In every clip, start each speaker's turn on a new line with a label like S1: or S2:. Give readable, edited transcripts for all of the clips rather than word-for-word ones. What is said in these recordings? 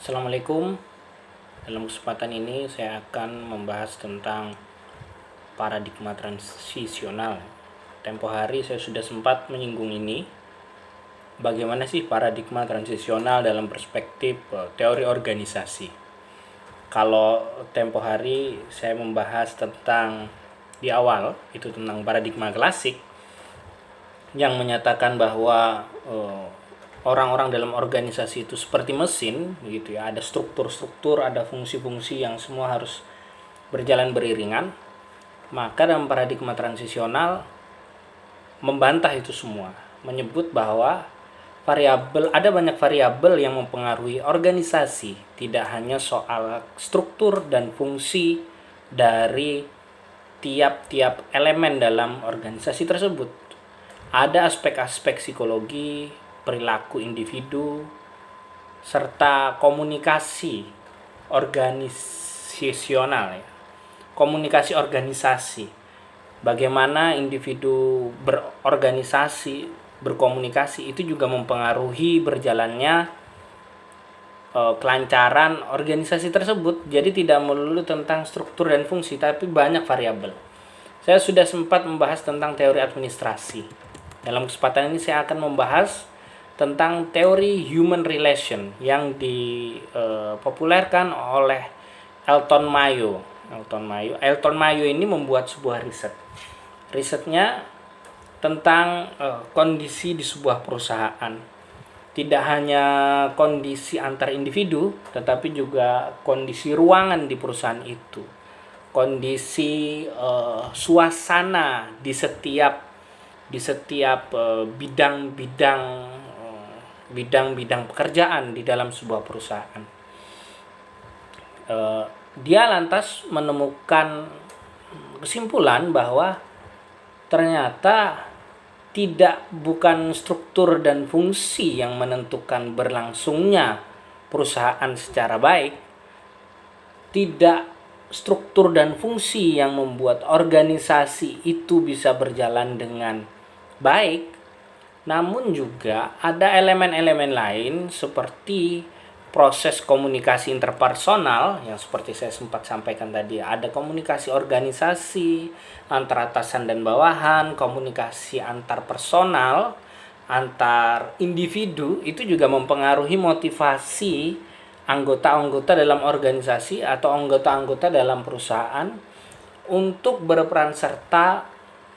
S1: Assalamualaikum. Dalam kesempatan ini saya akan membahas tentang paradigma transisional. Tempo hari saya sudah sempat menyinggung ini. Bagaimana sih paradigma transisional dalam perspektif teori organisasi? Kalau tempo hari saya membahas tentang di awal itu tentang paradigma klasik yang menyatakan bahwa orang-orang dalam organisasi itu seperti mesin begitu ya, ada struktur-struktur, ada fungsi-fungsi yang semua harus berjalan beriringan. Maka dalam paradigma transisional membantah itu semua, menyebut bahwa ada banyak variabel yang mempengaruhi organisasi, tidak hanya soal struktur dan fungsi dari tiap-tiap elemen dalam organisasi tersebut. Ada aspek-aspek psikologi, perilaku individu, serta komunikasi organisasional ya. Komunikasi organisasi. Bagaimana individu berkomunikasi itu juga mempengaruhi berjalannya kelancaran organisasi tersebut. Jadi tidak melulu tentang struktur dan fungsi, tapi banyak variabel. Saya sudah sempat membahas tentang teori administrasi. Dalam kesempatan ini saya akan membahas tentang teori human relation yang dipopulerkan oleh Elton Mayo. Elton Mayo ini membuat sebuah risetnya tentang kondisi di sebuah perusahaan. Tidak hanya kondisi antar individu, tetapi juga kondisi ruangan di perusahaan itu, kondisi suasana di setiap bidang pekerjaan di dalam sebuah perusahaan. Dia lantas menemukan kesimpulan bahwa ternyata bukan struktur dan fungsi yang menentukan berlangsungnya perusahaan secara baik, tidak struktur dan fungsi yang membuat organisasi itu bisa berjalan dengan baik, namun juga ada elemen-elemen lain seperti proses komunikasi interpersonal yang seperti saya sempat sampaikan tadi. Ada komunikasi organisasi antar atasan dan bawahan, komunikasi antar personal, antar individu, itu juga mempengaruhi motivasi anggota-anggota dalam organisasi atau anggota-anggota dalam perusahaan untuk berperan serta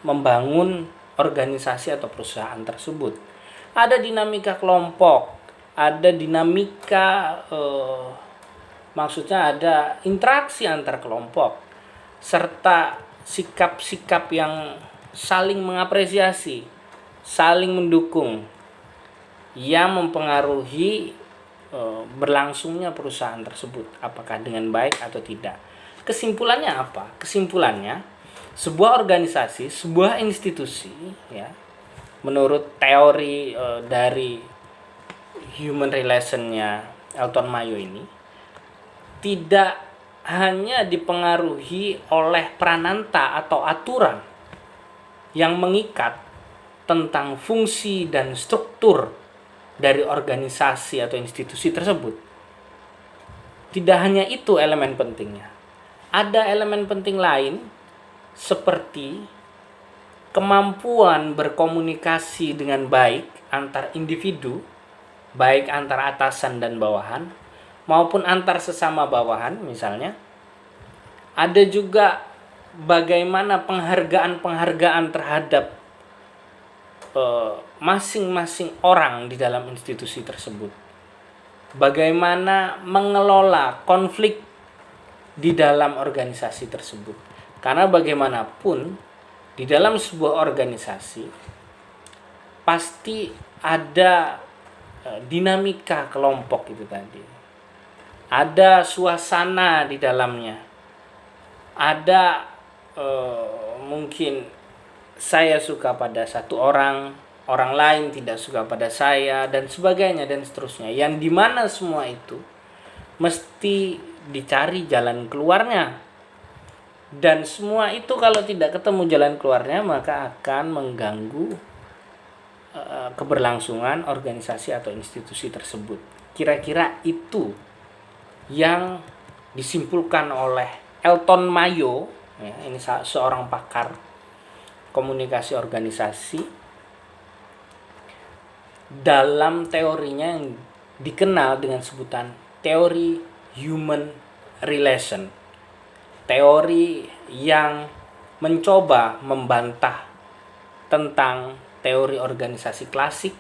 S1: membangun organisasi atau perusahaan tersebut. Ada dinamika kelompok, ada dinamika maksudnya ada interaksi antar kelompok, serta sikap-sikap yang saling mengapresiasi, saling mendukung, yang mempengaruhi berlangsungnya perusahaan tersebut, apakah dengan baik atau tidak. Kesimpulannya apa? Kesimpulannya, sebuah organisasi, sebuah institusi ya, menurut teori dari human relation-nya Elton Mayo ini, tidak hanya dipengaruhi oleh prananta atau aturan yang mengikat tentang fungsi dan struktur dari organisasi atau institusi tersebut. Tidak hanya itu elemen pentingnya. Ada elemen penting lain seperti kemampuan berkomunikasi dengan baik antar individu, baik antar atasan dan bawahan maupun antar sesama bawahan misalnya. Ada juga bagaimana penghargaan terhadap masing-masing orang di dalam institusi tersebut. Bagaimana mengelola konflik di dalam organisasi tersebut. Karena bagaimanapun di dalam sebuah organisasi pasti ada dinamika kelompok itu tadi. Ada suasana di dalamnya. Ada mungkin saya suka pada satu orang lain tidak suka pada saya, dan sebagainya dan seterusnya. Yang dimana semua itu mesti dicari jalan keluarnya. Dan semua itu kalau tidak ketemu jalan keluarnya, maka akan mengganggu keberlangsungan organisasi atau institusi tersebut. Kira-kira itu yang disimpulkan oleh Elton Mayo, ya, ini seorang pakar komunikasi organisasi, dalam teorinya yang dikenal dengan sebutan teori human relation. Teori yang mencoba membantah tentang teori organisasi klasik,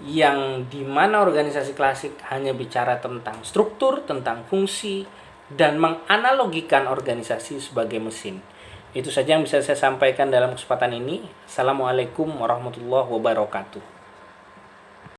S1: yang dimana organisasi klasik hanya bicara tentang struktur, tentang fungsi, dan menganalogikan organisasi sebagai mesin. Itu saja yang bisa saya sampaikan dalam kesempatan ini. Assalamualaikum warahmatullahi wabarakatuh.